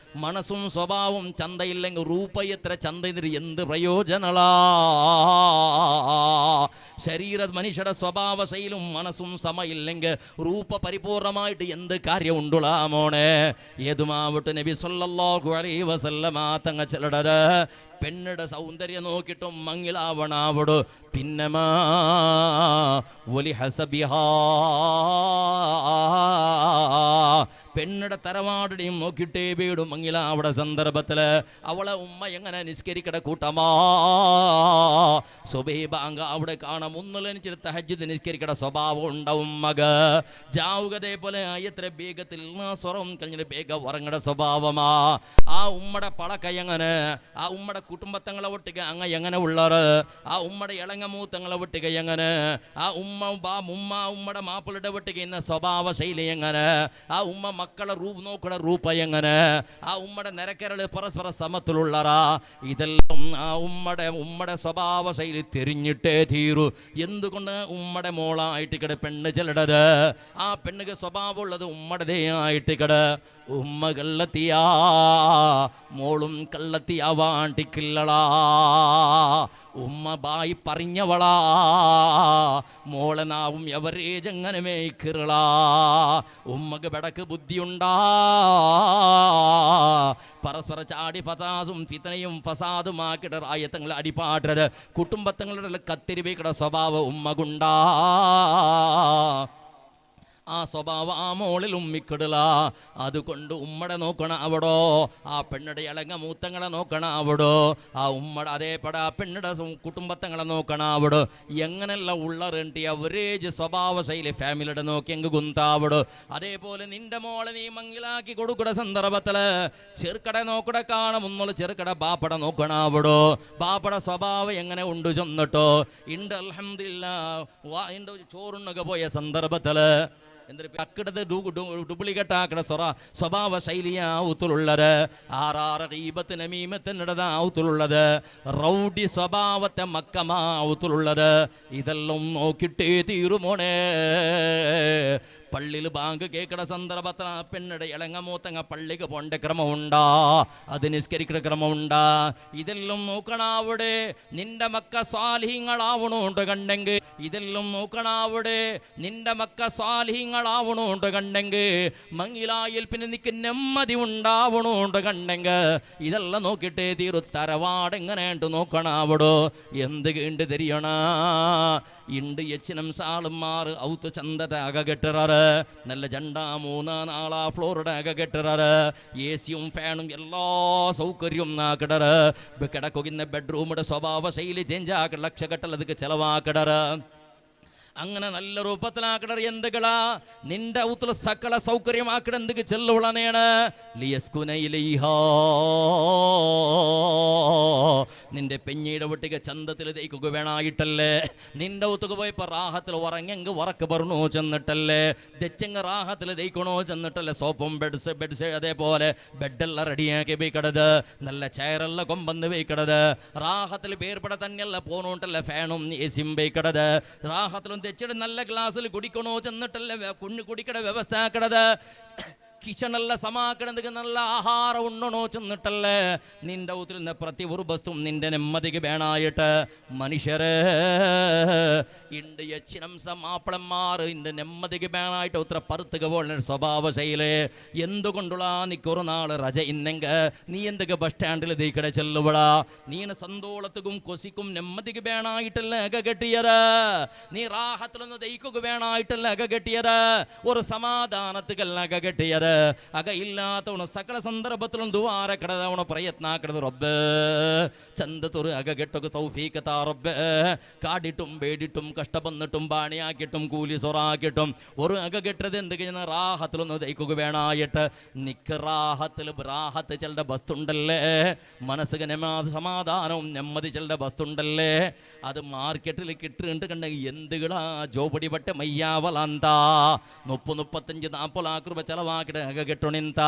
മനസ്സും സ്വഭാവവും ചന്തയില്ലെങ്കിൽ രൂപ എത്ര ചന്ത എന്ത് പ്രയോജനളാ. ശരീര മനുഷ്യരുടെ സ്വഭാവ ശൈലും മനസ്സും സമയില്ലെങ്കിൽ രൂപ പരിപൂർണമായിട്ട് എന്ത് കാര്യം ഉണ്ടുള്ള മോനെ. ഏതുമാവട്ടെ നബി സല്ലല്ലാഹു അലൈഹി വസല്ലമ തങ്ങൾ ചിലടര് പെണ്ണുടെ സൗന്ദര്യം നോക്കിയിട്ടും മങ്ങിലാവണാവടു. പിന്നെ വലി ഹസബിഹാ, പെണ്ണുടെ തറവാടിനെയും നോക്കിട്ടേ വീടും മങ്ങില അവിടെ സന്ദർഭത്തില് അവളെ ഉമ്മ എങ്ങനെ നിസ്കരിക്കട കൂട്ടമാ സുബഹി ബാങ്ക് അവിടെ കാണാം ഒന്നുലനിച്ചിട്ട് തഹജ്ജുദ് നിസ്കരിക്കട സ്വഭാവം ഉണ്ടാവും മക ജാവുകതേ പോലെ എത്ര വേഗത്തിൽ സ്വറം കഴിഞ്ഞിട്ട് വേഗ ഉറങ്ങട സ്വഭാവമാ ആ ഉമ്മടെ പളക്ക എങ്ങനെ ആ ഉമ്മടെ കുടുംബത്തങ്ങളെ ഒട്ടിക അങ്ങ എങ്ങനെ ഉള്ളറ് ആ ഉമ്മടെ ഇളങ്ങ മൂത്തങ്ങളെ ഒട്ടിക എങ്ങനെ ആ ഉമ്മയുടെ മാപ്പിളുടെ ഒട്ടിക ഇന്ന സ്വഭാവ ശൈലി എങ്ങനെ ആ ഉമ്മ മക്കളെ നോക്കട രൂപ എങ്ങനെ ആ ഉമ്മടെ നിരക്കരള് പരസ്പര സമത്തിലുള്ളറാ ഇതെല്ലാം ആ ഉമ്മടെ സ്വഭാവ ശൈലി തിരിഞ്ഞിട്ടേ തീരൂ എന്തുകൊണ്ട് ഉമ്മടെ മോളായിട്ട് കിട പെണ്ണ് ചെല്ലടത് ആ പെണ്ണുക്ക് സ്വഭാവം ഉള്ളത് ഉമ്മടതേ ആയിട്ട് കിട ഉമ്മ കള്ളത്തിയാ മോളും കള്ളത്തിയാവാണ്ടിക്കില്ലളാ ഉമ്മ ബായി പറഞ്ഞവളാ മോളനാവും എവരേജങ്ങനെ മേയ്ക്കിറളാ ഉമ്മക്ക് ബടക്ക് ബുദ്ധിയുണ്ടാ പരസ്പര ചാടി ഫസാസും ഫിതനയും ഫസാദുമാക്കിട റായത്തങ്ങൾ അടിപാടത് കുടുംബത്തങ്ങളുടെ കത്തിരിവേക്കട സ്വഭാവം ഉമ്മകുണ്ടാ ആ സ്വഭാവം ആ മോളിൽ ഉമ്മിക്കിടല അതുകൊണ്ട് ഉമ്മടെ നോക്കണം അവിടോ ആ പെണ്ണുടെ ഇളങ്ങ മൂത്തങ്ങളെ നോക്കണം അവിടോ ആ ഉമ്മടെ അതേപട ആ പെണ്ണുടെ കുടുംബത്തങ്ങളെ നോക്കണം അവിടോ എങ്ങനെയുള്ള ഉള്ളറിണ്ടി അവരേജ് സ്വഭാവ ശൈലി ഫാമിലിയുടെ നോക്കി എങ്ക് ഗുന്താവിടോ അതേപോലെ നിന്റെ മോളെ നീ മങ്ങിലാക്കി കൊടുക്കട സന്ദർഭത്തില് ചെറുക്കട നോക്കട കാണും ഒന്നുള്ള ചെറുക്കട ബാപ്പട നോക്കണം അവിടോ ബാപ്പട സ്വഭാവം എങ്ങനെ ഉണ്ട് ചെന്നിട്ടോ ഇണ്ട് അൽഹംദുലില്ലാഹ് ഇണ്ട് ചോറുണ്ണൊക്കെ പോയ സന്ദർഭത്തില് അക്കിടത് ഡ്യൂപ്ലിക്കേറ്റ് ആക്കണ സ്വഭാവ ശൈലിയാവത്തുള്ളത് ആറാറ് ദീപത്ത് നമീമത്തിനിടത് ആവത്തുള്ളത് റൗഡി സ്വഭാവത്തെ മക്കമാവത്തുള്ളത് ഇതെല്ലാം നോക്കിട്ടേ തീരുമോണേ പള്ളിയിൽ ബാങ്ക് കേൾക്കണ സന്ദർഭത്തിൽ ആ പെണ്ണുടെ ഇളങ്ങ മൂത്തങ്ങ പള്ളിക്ക് പോണ്ട ക്രമമുണ്ടാ അത് നിസ്കരിക്കുന്ന ക്രമമുണ്ടാ ഇതെല്ലാം നോക്കണ അവിടെ നിന്റെ മക്ക സ്വാലിഹ്യങ്ങളാവണോണ്ട് കണ്ടെങ്കിൽ ഇതെല്ലാം നോക്കണ അവിടെ നിന്റെ മക്ക സ്വാലിഹ്യങ്ങളാവണോണ്ട് കണ്ടെങ്കിൽ മങ്ങിലായിൽ പിന്നെ നിനക്ക് നെമ്മതി ഉണ്ടാവണോണ്ട് കണ്ടെങ്കിൽ ഇതെല്ലാം നോക്കിയിട്ടേ തീരു തറവാട് എങ്ങനെയുണ്ട് നോക്കണ അവിടോ എന്ത് കണ്ട് തിരിയണ ഇണ്ട് എച്ചിനം സാളും മാറ് ഔത്ത് ചന്തത അകകെട്ടിറാറ് നല്ല ജണ്ടാ മൂന്നാ നാളാ ഫ്ലോറുടെ അകകെട്ടിറാറ് എ സിയും ഫാനും എല്ലാ സൗകര്യവും നാക്കിടറ് കിടക്കുന്ന ബെഡ്റൂമുടെ സ്വഭാവ ശൈലി ചേഞ്ച് ആക്കി ലക്ഷക്കെട്ടൽ അതൊക്കെ ചെലവാക്കിടറ് അങ്ങനെ നല്ല രൂപത്തിലാക്കടർ എന്തുകളാ നിന്റെ ഔത്തുള്ള സകല സൗകര്യമാക്കിട എന്തൊക്കെ ചെല്ലുള്ളതാണ് നിന്റെ പെഞ്ഞിയുടെ വീട്ടിക്ക് ചന്തത്തിൽ തേക്കുക വേണായിട്ടല്ലേ നിന്റെ ഔത്തുക പോയപ്പോ റാഹത്തിൽ ഉറങ്ങെങ്ക് ഉറക്ക് പറഞ്ഞോ ചെന്നിട്ടല്ലേ ദച്ചങ്ങ് റാഹത്തിൽ തേക്കണോ ചെന്നിട്ടല്ലേ സോപ്പും ബെഡ്സ് അതേപോലെ ബെഡെല്ലാം റെഡിയാക്കി വെക്കടത് നല്ല ചെയറെല്ലാം കൊമ്പന്ന് വെക്കടത് റാഹത്തിൽ പേർപ്പെട തന്നെയല്ല പോണോട്ടല്ലേ ഫാനും എ സിയും വെക്കടത് റാഹത്തിലും തെച്ചിട്ട് നല്ല ഗ്ലാസ്സിൽ കുടിക്കണോ ചെന്നിട്ടല്ലേ കുടിക്കട വ്യവസ്ഥ ആക്കണത് കിച്ചണെല്ലാം സമാക്കണത് നല്ല ആഹാരം ഉണ്ണണോ ചെന്നിട്ടല്ലേ നിന്റെ ഊത്തിൽ നിന്ന് പ്രതി ഒരു വസ്തു നിന്റെ നെമ്മതിക്ക് വേണായിട്ട് മനുഷ്യരെ ഇണ്ട് യച്ചിനംസ മാപ്പിളന്മാർ ഇന്റെ നെമ്മതിക്ക് വേണായിട്ട് ഉത്തര പറുത്തുക പോലെ സ്വഭാവ ശൈലി എന്തുകൊണ്ടുള്ള നിക്കൊരു നാള് റജ ഇന്നെങ്ക നീ എന്തൊക്കെ ബസ് സ്റ്റാൻഡിൽ ദീക്കട ചെല്ലുവടാ നീന സന്തോളത്തുക്കും കൊസിക്കും നെമ്മതിക്ക് വേണായിട്ടല്ല അക കെട്ടിയത് നീ റാഹത്തിലൊന്ന് ദയിക്കുക വേണായിട്ടല്ല അക കെട്ടിയത് ഒരു സമാധാനത്തുകല്ല അക കെട്ടിയത് അക ഇല്ലാത്തവണ് സകല സന്ദർഭത്തിലും ദുവാര കിടതവണ പ്രയത്ന കിടത് റബ്ബ് ചന്തത്തൊരു അക കെട്ടൊക്കെ തൗഫീഖ് താ റബ്ബ് കാടിട്ടും പേടിട്ടും കഷ്ടപ്പെന്നിട്ടും പാണിയാക്കിയിട്ടും കൂലി സൊറാക്കിയിട്ടും ഒരു അക കെട്ടത് എന്ത് കഴിഞ്ഞാൽ റാഹത്തിലൊന്ന് ദയിക്കുക വേണായിട്ട് നിക്ക് റാഹത്ത് ചെല്ലുടെ ബസ്തുണ്ടല്ലേ മനസ്സിന് സമാധാനവും നെമ്മതി ചെല്ലുടെ ബസ്തുണ്ടല്ലേ അത് മാർക്കറ്റിൽ കിട്ടുന്നുണ്ട് കണ്ട എന്തുകളാ ജോബടി പട്ട മയ്യാവലാന്താ 30-35-40 लाख രൂപ ചെലവാക്കിട്ട് അക കെട്ടണിന്ത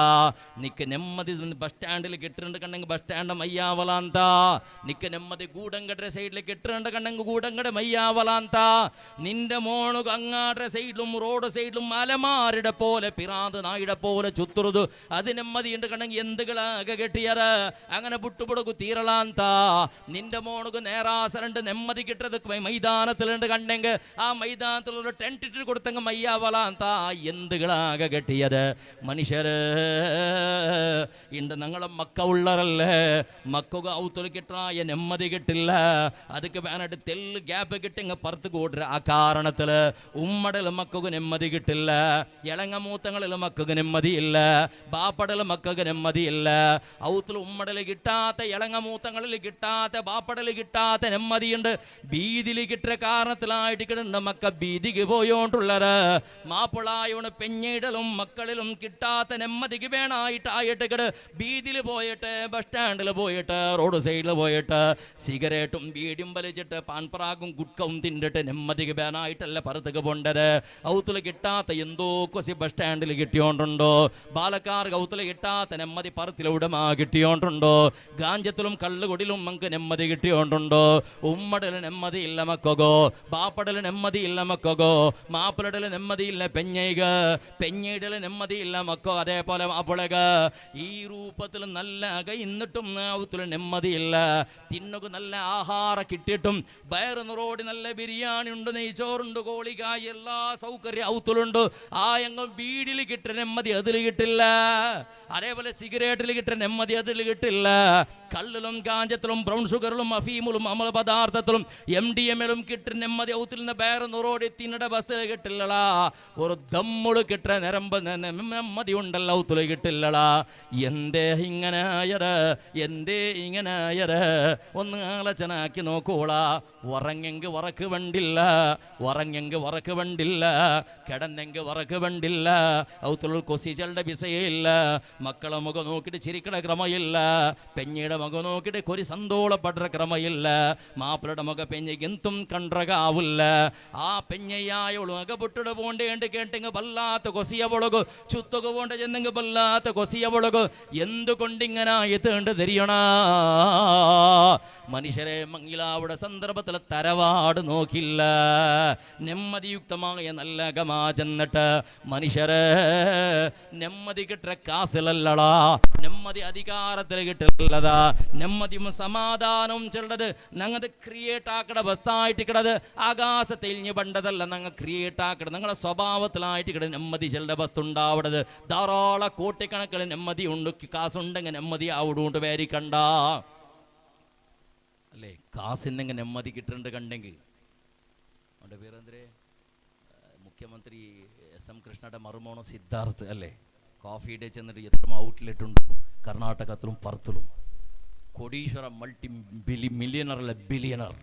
നിക്ക് നെമ്മതി ബസ് സ്റ്റാൻഡിൽ കെട്ടിട്ടുണ്ട് കണ്ടെങ്കിൽ ബസ് സ്റ്റാൻഡ് മയ്യാവലാന്ത നിക്ക് നെമ്മതി ഗൂഡങ്കട സൈഡിൽ കെട്ടിട്ടുണ്ട് കണ്ടെങ്കിൽ ഗൂഡങ്കട മയ്യാവലാന്ത നിന്റെ മോണു അങ്ങാടെ സൈഡിലും റോഡ് സൈഡിലും മലമാരുടെ പോലെ പിറാന്ത് നായുടെ പോലെ ചുത്തുറുതു അത് നെമ്മതി ഉണ്ട് കണ്ടെങ്കിൽ എന്തുകളാ അക കെട്ടിയറ് അങ്ങനെ പുട്ടുപുടക്കു തീരളാന്ത നിന്റെ മോണുക്ക് നേരാസരണ്ട് നെമ്മതി കിട്ടത് മൈതാനത്തിലുണ്ട് കണ്ടെങ്കിൽ ആ മൈതാനത്തിൽ ഒരു ടെന്റ് ഇട്ട് കൊടുത്തെങ്കിൽ മയ്യാവലാന്ത എന്തുകളാ അക കെട്ടിയത് മനുഷ്യര് ഇണ്ട് ഞങ്ങളെ മക്ക ഉള്ളറല്ലേ മക്കൊക്കെ ഔത്തൊരു കിട്ടണ നെമ്മതി കിട്ടില്ല ಅದಕ್ಕೆ ಬೇನಟ್ಟು ತೆಲ್ಲು ಗ್ಯಾಪ್ കിട്ടിങ്ങ് പുറത്ത് കൂടര ആ കാരണത്തിൽ ഉമ്മടൽ മക്കൾക്ക് നെമ്മതി കിട്ടില്ല ഇളങ്ങ മൂത്തങ്ങളിൽ മക്കൾക്ക് നെമ്മതിയില്ല ബാപ്പടൽ മക്കൾക്ക് നെമ്മതിയില്ല ഔത്തിൽ ഉമ്മടൽ കിട്ടാത്ത ഇളങ്ങ മൂത്തങ്ങളിൽ കിട്ടാത്ത ബാപ്പടൽ കിട്ടാത്ത നെമ്മതിയുണ്ട് ബീതിയിൽ കിട്ടിയ കാരണത്തിലായിട്ട് കിടന്ന മക്ക ബീതിക്ക് പോയോണ്ടുള്ളത് മാപ്പിളായോണ് പെഞ്ഞിടലും മക്കളിലും കിട്ടാത്ത നെമ്മതിക്ക് വേണായിട്ടായിട്ട് കിട് ബീതിയിൽ പോയിട്ട് ബസ് സ്റ്റാൻഡിൽ പോയിട്ട് റോഡ് സൈഡിൽ പോയിട്ട് സിഗരറ്റും ബീഡിയും വലിച്ചിട്ട് പാൻപറാകും ഗുഡ്കവും തിന്നിട്ട് നെമ്മതിക്ക് വേനായിട്ടല്ല പുറത്തേക്ക് പോണ്ടത് ഔത്തിൽ കിട്ടാത്ത എന്തോ കൊസി ബസ് സ്റ്റാൻഡിൽ കിട്ടിയോണ്ടുണ്ടോ ബാലക്കാർക്ക് ഔത്തിൽ കിട്ടാത്ത നെമ്മതി പറത്തിലൂടമാ കിട്ടിയോണ്ടുണ്ടോ ഗാഞ്ചത്തിലും കള്ളുകൊടിലും നമുക്ക് നെമ്മതി കിട്ടിയോണ്ടുണ്ടോ ഉമ്മടൽ നെമ്മതി ഇല്ല മക്കോ ബാപ്പടൽ നെമ്മതി ഇല്ല മക്കോ മാപ്പിളടൽ നെമ്മതി ഇല്ല പെഞ്ഞയിടൽ നെമ്മതി ഇല്ല മക്കോ അതേപോലെ മാപ്പിളക ഈ രൂപത്തിൽ നല്ല എന്നിട്ടും ഔത്തിൽ നെമ്മതിയില്ല തിന്നുക നല്ല ആഹാരം കിട്ടിയിട്ടും വയറ് നിറോടി നല്ല ബിരിയാണി ഉണ്ട് നെയ്ച്ചോറുണ്ട് കോളിക്കായി എല്ലാ സൗകര്യം ഔത്തിലുണ്ട് ആ എങ്ങും വീടിൽ കിട്ടുന്ന നെമ്മതി അതിൽ കിട്ടില്ല അതേപോലെ സിഗരറ്റിൽ കിട്ടുന്ന നെമ്മതി അതിൽ കിട്ടില്ല കള്ളിലും ഗാഞ്ചത്തിലും ബ്രൗൺ ഷുഗറിലും അഫീമിലും അമല പദാർത്ഥത്തിലും MDMA കിട്ടുന്ന നെമ്മതി ഔത്തിൽ നിന്ന് വയറ് നിറോടി തിന്നിട ബസ് കിട്ടില്ലടാ ഒരു ദമ്മുള് കിട്ടുന്ന നിരമ്പ് നെമ്മതി ഉണ്ടല്ലോ ഔത്തിൽ കിട്ടില്ലടാ എന്തേ ഇങ്ങനായര് ഒന്ന് ആലോചനാക്കി നോക്കോളാ ഉറങ്ങെങ്ക് വറക്ക് വണ്ടില്ല കിടന്നെങ്ക് വറക്ക് വണ്ടില്ല ഔത്തുള്ള കൊസികളുടെ വിസയില്ല മക്കളെ മുഖം നോക്കിയിട്ട് ചിരിക്കട ക്രമയില്ല പെഞ്ഞയുടെ മുഖം നോക്കിയിട്ട് കൊരി സന്തോളപ്പെടുന്ന ക്രമയില്ല മാപ്പിളയുടെ മുഖ പെഞ്ഞയ്ക്ക് എന്തും കണ്ടകാവില്ല ആ പെഞ്ഞയ്യായോളും അകപുട്ടിട് പോണ്ടേണ്ട് കേട്ടെങ്കിൽ വല്ലാത്ത കൊസിയ പൊളകു ചുത്തുക പോണ്ട ചെന്നെങ്കിൽ വല്ലാത്ത കൊസിയ പൊളകു എന്തുകൊണ്ടിങ്ങനെ എത്തേണ്ട തിരിയണ മനുഷ്യരെ മംഗിലാവുടെ സന്ദർഭത്തിൽ തരവാട് നോക്കില്ല നെമ്മതിയുക്തമായ നല്ല ഗമാ ചെന്നിട്ട് മനുഷ്യരെ നെമ്മതി കിട്ടുന്ന കാസിലല്ലടാ നെമ്മതി അധികാരത്തിൽ കിട്ടുള്ളതാ നെമ്മതിയും സമാധാനവും ചെല്ലത് ഞങ്ങൾ ക്രിയേറ്റ് ആക്കട വസ്തായിട്ട് കിടത് ആകാശത്തിൽ ഇഞ്ഞ് പണ്ടതല്ല ഞങ്ങൾ ക്രിയേറ്റ് ആക്കട ഞങ്ങളുടെ സ്വഭാവത്തിലായിട്ട് കിട നെമ്മതി ചെല്ലുടെ വസ്തു ഉണ്ടാവണത് ധാരാളം കോട്ടിക്കണക്കിൽ നെമ്മതി ഉണ്ട് കാസുണ്ടെങ്കിൽ നെമ്മതി അവിടുകൊണ്ട് വേരിക്കണ്ട അല്ലേ കാസിന്നെങ്കിൽ നെമ്മതി കിട്ടുന്നുണ്ട് കണ്ടെങ്കിൽ അവൻ്റെ പേരെന്തരേ മുഖ്യമന്ത്രി SM കൃഷ്ണയുടെ മറുമോണം സിദ്ധാർത്ഥ് അല്ലേ കോഫി ഡേ ചെന്നിട്ട് എത്ര ഔട്ട്ലെറ്റ് ഉണ്ട് കർണാടകത്തിലും പറത്തിലും കോടീശ്വര മില്യണറല്ല ബില്യണർ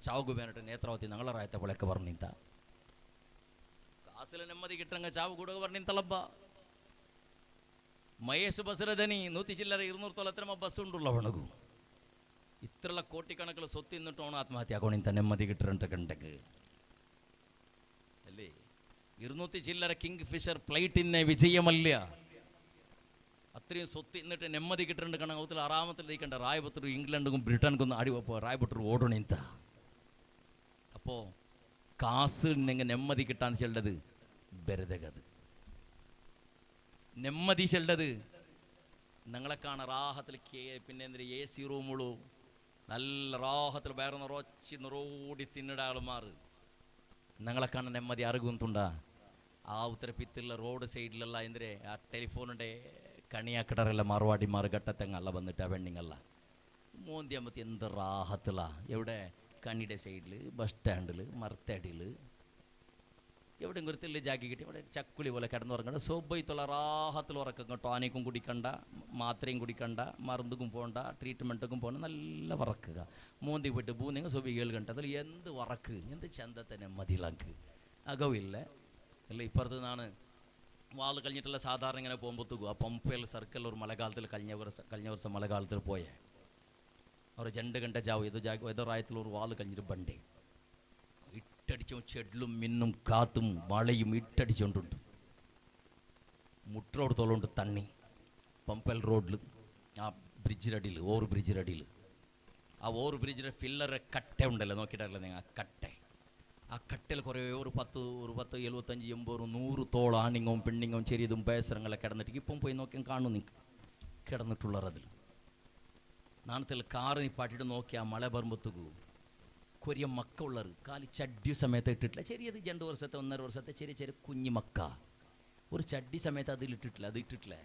ചാവുക വേണ്ടിട്ട് നേത്രാവതി ഞങ്ങളെ റായത്തെ പൊളയൊക്കെ പറഞ്ഞിത്ത കാസിലെ നെമ്മതി കിട്ടങ്ങ ചാവ് കൂടുക പറഞ്ഞിത്തളബ്ബ മഹേഷ് ബസരധനി 100 ചില്ലറ 200 എത്ര ബസ് ഉണ്ടുള്ള വണകു ഇത്രയുള്ള കോട്ടിക്കണക്കിൽ സ്വത്ത് എന്നിട്ടാണ് ആത്മഹത്യ ആക്കോണിത്ത നെമ്മതി കിട്ടുന്നുണ്ട് കണ്ടക്ക് അല്ലേ 200 ചില്ലറ കിങ് ഫിഷർ ഫ്ലൈറ്റിന്നെ വിജയമല്ല അത്രയും സ്വത്ത് എന്നിട്ട് നെമ്മതി കിട്ടുന്നുണ്ട് കാരണം ഔത്തിൽ ആറാമത്തിൽ ഇരിക്കേണ്ട റായ്പുത്തൂർ ഇംഗ്ലണ്ടും ബ്രിട്ടൻക്കും അടിവപ്പോൾ റായ്പുത്തൂർ ഓടണിത്ത അപ്പോൾ കാസ് ഇന്നെങ്കിൽ നെമ്മതി കിട്ടാൻ ചെല്ലത് ബെരുതകത് നെമ്മതി ചെല്ലത് ഞങ്ങളെ കാണാൻ റാഹത്തിൽ പിന്നെ എന്തിനാ AC റൂമുള്ളൂ നല്ല റാഹത്തിൽ വേറെ നിറച്ച് നിറോടി തിന്നിട ആളുമാർ ഞങ്ങളെ കാണാൻ നെമ്മതി അറുകുന്നുണ്ടാ ആ ഉത്തരപ്പിത്തുള്ള റോഡ് സൈഡിലുള്ള എന്തിരെ ആ ടെലിഫോണിൻ്റെ കണിയാക്കിടറല്ല മറുവാടിമാർ ഘട്ടത്തെങ്ങല്ല വന്നിട്ട് ആ വെണ്ണിങ്ങല്ല മോന്തിയമ്പത്തി എന്ത് റാഹത്തില എവിടെ കണിയുടെ സൈഡിൽ ബസ് സ്റ്റാൻഡിൽ മരത്തടിയിൽ എവിടെയും ഒരു തെല്ല് ജാക്കി കിട്ടി അവിടെ ചക്കുളി പോലെ കിടന്നുറങ്ങണ്ട സോബൈത്തുള്ള റാഹത്തിൽ ഉറക്കം ടോനിക്കും കുടിക്കണ്ട മാത്രയും കുടിക്കണ്ട മരുന്നുക്കും പോകണ്ട ട്രീറ്റ്മെൻറ്റുക്കും പോകണ്ട നല്ല വറക്കുക മോന്തി പോയിട്ട് പൂന്നെങ്കിൽ സോബി കേൾക്കണ്ട അതിൽ എന്ത് വറക്ക് എന്ത് ചന്തത്തെ നെമ്മതിയിലാക്ക് അകവില്ല അല്ല ഇപ്പുറത്ത് നിന്നാണ് വാള് കഴിഞ്ഞിട്ടുള്ള സാധാരണ ഇങ്ങനെ പോകുമ്പോഴത്തേക്കും ആ പമ്പയിൽ സർക്കിൾ ഒരു മഴക്കാലത്തിൽ കഴിഞ്ഞ വർഷം മഴക്കാലത്തിൽ പോയേ അവർ 2 ഗಂಟೆ ജാവ് ഏതോ റായത്തിൽ ഒരു വാള് കഴിഞ്ഞിട്ട് ബണ്ടേ ഇട്ടടിച്ചും ചെടിലും മിന്നും കാത്തും മഴയും ഇട്ടടിച്ചുകൊണ്ടുണ്ട് മുട്ടോടത്തോളുണ്ട് തണ്ണി പമ്പൽ റോഡിൽ ആ ബ്രിഡ്ജിനടിയിൽ ബ്രിഡ്ജിനടിയിൽ ആ ബ്രിഡ്ജിൻ്റെ ഫില്ലറെ കട്ട ഉണ്ടല്ലോ നോക്കിയിട്ടല്ലേ നിങ്ങൾ ആ കട്ടയിൽ കുറേ ഒരു 10 75 80 100 തോളം ആണിങ്ങവും പെണ്ണിങ്ങവും ചെറിയതും ബേസരങ്ങളെ കിടന്നിട്ട് ഇപ്പം പോയി നോക്കിയാൽ കാണും നിങ്ങൾക്ക് കിടന്നിട്ടുള്ളതിൽ നാണത്തിൽ കാറ് പാട്ടിട്ട് നോക്കിയാൽ മഴ വരുമ്പോഴത്തേക്കു കൊറിയ മക്ക ഉള്ളത് കാലി ചഡ്ഡി സമയത്ത് ഇട്ടിട്ടില്ല ചെറിയത് 2 വർഷത്തെ 1.5 വർഷത്തെ ചെറിയ കുഞ്ഞു മക്ക ഒരു ചട്ടി സമയത്ത് അതിലിട്ടിട്ടില്ല, അത് ഇട്ടിട്ടില്ലേ?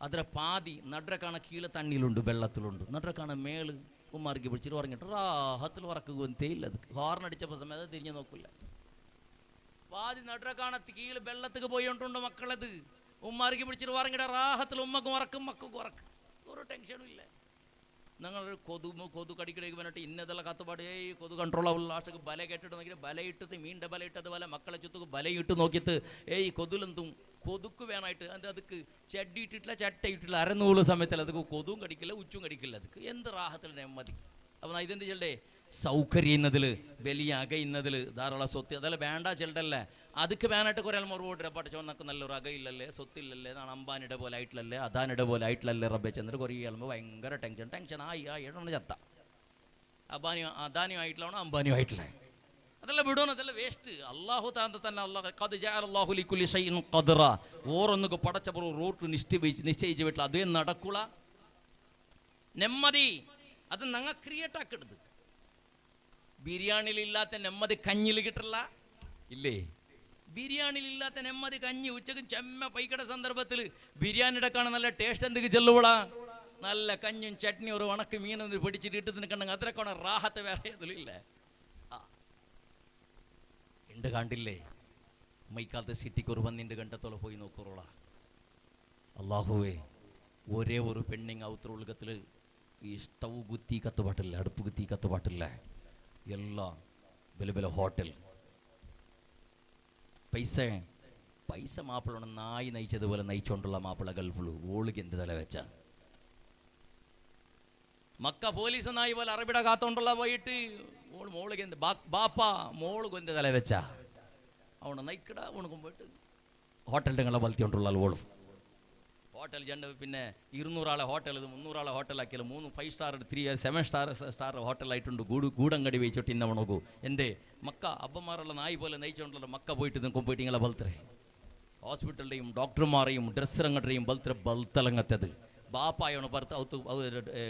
അതിലെ പാതി നടുറക്കാണ കീഴെ തണ്ണിയിലുണ്ട്, വെള്ളത്തിലുണ്ട്, നടുറക്കാണ മേള് ഉമ്മാർക്ക് പിടിച്ചിട്ട് ഉറങ്ങിട്ട് റാഹത്തിൽ ഉറക്കുകയും ഇല്ല. അത് ഹോർണടിച്ചപ്പോൾ സമയത്ത് തിരിഞ്ഞു നോക്കില്ല. പാതി നടുറക്കാണ കീഴ് വെള്ളത്തിൽ പോയിട്ടുണ്ട് മക്കളത്. ഉമ്മാർക്ക് പിടിച്ചിട്ട് ഉറങ്ങിട റാഹത്തിൽ ഉമ്മക്കും ഉറക്കും മക്കും ഉറക്കും, ഒരു ടെൻഷനും ഇല്ല. ഞങ്ങളൊരു കൊതു കടിക്കിടയ്ക്ക് വന്നിട്ട് ഇന്നതെല്ലാം കത്തുപാട് കൊതു കൺട്രോൾ ആവുള്ള ലാസ്റ്റൊക്കെ ബല കേട്ടിട്ട് നോക്കിയിട്ട് ബലയിട്ടത് മീൻ്റെ ബലയിട്ടത് പോലെ മക്കളെ ചുറ്റുക്ക് ബലയിട്ട് നോക്കിയിട്ട് കൊതുലെന്തും കൊതുക്ക് വേണമായിട്ട് അതുക്ക് ചട്ടി ഇട്ടിട്ടില്ല, ചട്ട ഇട്ടിട്ടില്ല, അരനൂല് സമയത്തിൽ അത് കൊതുവും കടിക്കില്ല, ഉച്ചും കടിക്കില്ല. അത് എന്ത് റാഹത്തിൽ നെമ്മതി. അപ്പം ഇതെന്ത് ചെല്ലേ സൗകര്യം ഇന്നതിൽ വലിയ അകയുന്നതിൽ ധാരാളം സ്വത്ത് അതെല്ലാം വേണ്ട ചെല്ലല്ലേ. അതൊക്കെ വേണമായിട്ട് കുറേ മറുപടി പഠിച്ചോന്നൊക്കെ നല്ലൊരു അകയില്ലല്ലേ, സ്വത്തില്ലല്ലേ, നാളെ അംബാനിയുടെ പോലെ ആയിട്ടില്ലല്ലേ, അദാനിയുടെ പോലെ ആയിട്ടില്ലല്ലേ റബ്ബെ ചെന്നിട്ട് കുറേ ആളുമ്പോൾ ഭയങ്കര ടെൻഷൻ ആയി ചത്ത. അദാനിയും ആയിട്ടില്ലാണോ അംബാനിയും ആയിട്ടില്ല, അതെല്ലാം വിടണം, അതെല്ലാം വേസ്റ്റ്. അള്ളാഹു താന്ത തന്നെ അള്ളാഹു ലിക്കുല്ലി ഷൈഇൻ ഖദ്റ ഓരോന്നൊക്കെ പടച്ചപ്പോൾ റൂട്ട് നിശ്ചയിച്ച് വിട്ടില്ല, അതേ നടക്കുള്ള നെമ്മതി അത് ഞങ്ങൾ ക്രിയേറ്റ് ആക്കരുത്. ബിരിയാണിയിലില്ലാത്ത നെമ്മതി കഞ്ഞിൽ കിട്ടില്ല ഇല്ലേ? ബിരിയാണിയിലില്ലാത്ത നെമ്മതി കഞ്ഞി ഉച്ചക്ക് ചെമ്മ പൈക്കട സന്ദർഭത്തിൽ ബിരിയാണിയുടെ കാണാൻ നല്ല ടേസ്റ്റ് എന്തൊക്കെ ചെല്ലുവിടാ, നല്ല കഞ്ഞും ചട്നി ഒരു ഉണക്ക് മീനൊന്ന് പിടിച്ചിട്ട് ഇട്ട് നിൽക്കണമെങ്കിൽ അതിനൊക്കെ റാഹത്ത് വേറെ ഏതിലില്ലേ? ഉണ്ട് കണ്ടില്ലേ മൈക്കാലത്തെ സിറ്റിക്ക് ഒരു 12 ഗണ്ടത്തോളം പോയി നോക്കുറോളാ. അള്ളാഹുവേ, ഒരേ ഒരു പെണ്ണിങ് ഔത്രൊളുകത്തിൽ ഈ സ്റ്റൗ കുത്തി കത്തുപാട്ടില്ല, അടുപ്പ് കുത്തി കത്തുപാട്ടില്ല, എല്ലാം വലിയ വലിയ ഹോട്ടൽ. പൈസ മാപ്പിള നായി നയിച്ചതുപോലെ നയിച്ചുകൊണ്ടുള്ള മാപ്പിള ഗൾഫിൽ ഓളുക്ക് എന്ത് തല വെച്ച മക്ക പോലീസ് നായി പോലെ അറബിയുടെ കാത്തോണ്ടുള്ള പോയിട്ട് മോളുക്ക് എന്ത് ബാപ്പ മോളുക്ക് എന്ത് തല വെച്ച അവണ് നയിക്കട അവണക്കും പോയിട്ട് ഹോട്ടലിൻ്റെ നിങ്ങളെ വളർത്തിക്കൊണ്ടുള്ള ഓളും ഹോട്ടൽ ജണ്ട് പിന്നെ 200 ആളെ ഹോട്ടൽ ഇത് 300 ആളെ ഹോട്ടലാക്കിയാൽ 3 5 സ്റ്റാർ 3 7 സ്റ്റാർ ഹോട്ടലായിട്ടുണ്ട്. ഗൂടങ്കടി വെച്ചിട്ട് ഇന്ന നോക്കൂ എന്തേ മക്ക അബ്ബമാരുള്ള നായി പോലെ നയിച്ചുകൊണ്ടുള്ള മക്ക പോയിട്ട് നിൽക്കും പോയിട്ട് നിങ്ങളെ ബൽത്തരെ ഹോസ്പിറ്റലിൻ്റെയും ഡോക്ടർമാരെയും ഡ്രസ്സറങ്ങടെയും ബൽത്തലങ്ങത്തത് ബാപ്പായാണ് ഭർത്ത ഔത്ത്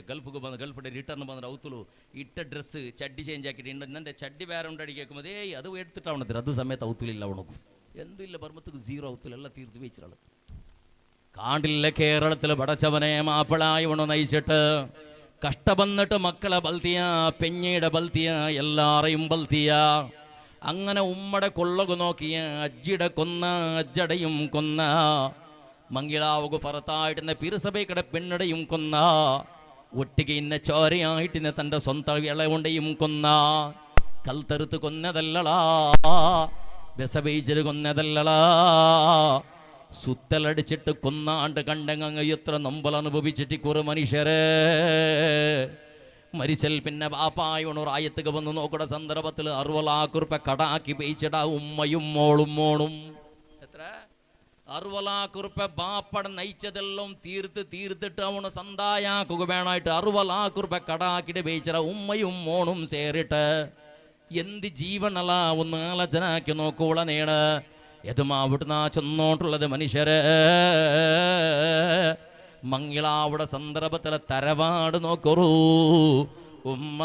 ഗൾഫിക്ക് വന്ന് ഗൾഫിൻ്റെ റിട്ടേൺ വന്നിട്ട് ഔത്തുള്ളൂ ഇട്ട ഡ്രസ്സ് ചഡ്ഡി ചേഞ്ച് ആക്കിയിട്ട് ഇന്നെ ചഡ്ഡി വേറെ ഉണ്ടടി കേൾക്കുമ്പോൾ അത് എടുത്തിട്ടാവണത് അത് സമയത്ത് ഔത്തിലില്ല ഉണക്കും എന്തില്ല ബർമ്മത്തുക്ക് 0 ഔത്തിലെല്ലാം തീർത്ത് വെച്ചിട്ടാണ്. കാണ്ടില്ല കേരളത്തിൽ പടച്ചവനെ മാപ്പിളായി ഉണ നയിച്ചിട്ട് കഷ്ടപ്പെന്നിട്ട് മക്കളെ ബൽത്തിയ പെഞ്ഞയുടെ ബൽത്തിയ എല്ലാരെയും ബൽത്തിയ അങ്ങനെ ഉമ്മടെ കൊള്ളകു നോക്കിയ അജ്ജിടെ കൊന്ന അജ്ജടയും കൊന്ന മംഗിളാവുക പുറത്തായിട്ടിന്ന പിറുസഭയ്ക്കടെ പെണ്ണടയും കൊന്ന ഒട്ടിക്ക് ഇന്ന ചോരയായിട്ടിന്ന തൻ്റെ സ്വന്തം ഇളകൊണ്ടയും കൊന്ന കൽത്തറുത്ത് കൊന്നതല്ലളാ ബെസബൈജര് കൊന്നതല്ലളാ സുത്തലടിച്ചിട്ട് കൊന്നാണ്ട് കണ്ടങ്ങ് എത്ര നമ്പൽ അനുഭവിച്ചിട്ട് കുറേ മനുഷ്യരെ മരിച്ചൽ പിന്നെ ബാപ്പായോണൊരായത്തുക വന്ന് നോക്കുന്ന സന്ദർഭത്തിൽ 60 लाख रुपये കടാക്കി പേയിച്ചിടാ ഉമ്മയും മോളും മോണും എത്ര 60 लाख रुपये ബാപ്പട നയിച്ചതെല്ലാം തീർത്തിട്ട് അവന് സന്തായാക്കുക വേണമായിട്ട് 60 लाख रुपये കടാക്കിട്ട് പേയിച്ചിട ഉമ്മയും മോണും സേറിട്ട് എന്ത് ജീവനല്ല ഒന്ന് ആലോചനാക്കി നോക്കൂളനേണ് എതുമാ അവിടുന്ന് ചെന്നോട്ടുള്ളത് മനുഷ്യരെ മംഗിളാവിടെ സന്ദർഭത്തിലെ തരവാട് നോക്കറൂ ഉമ്മ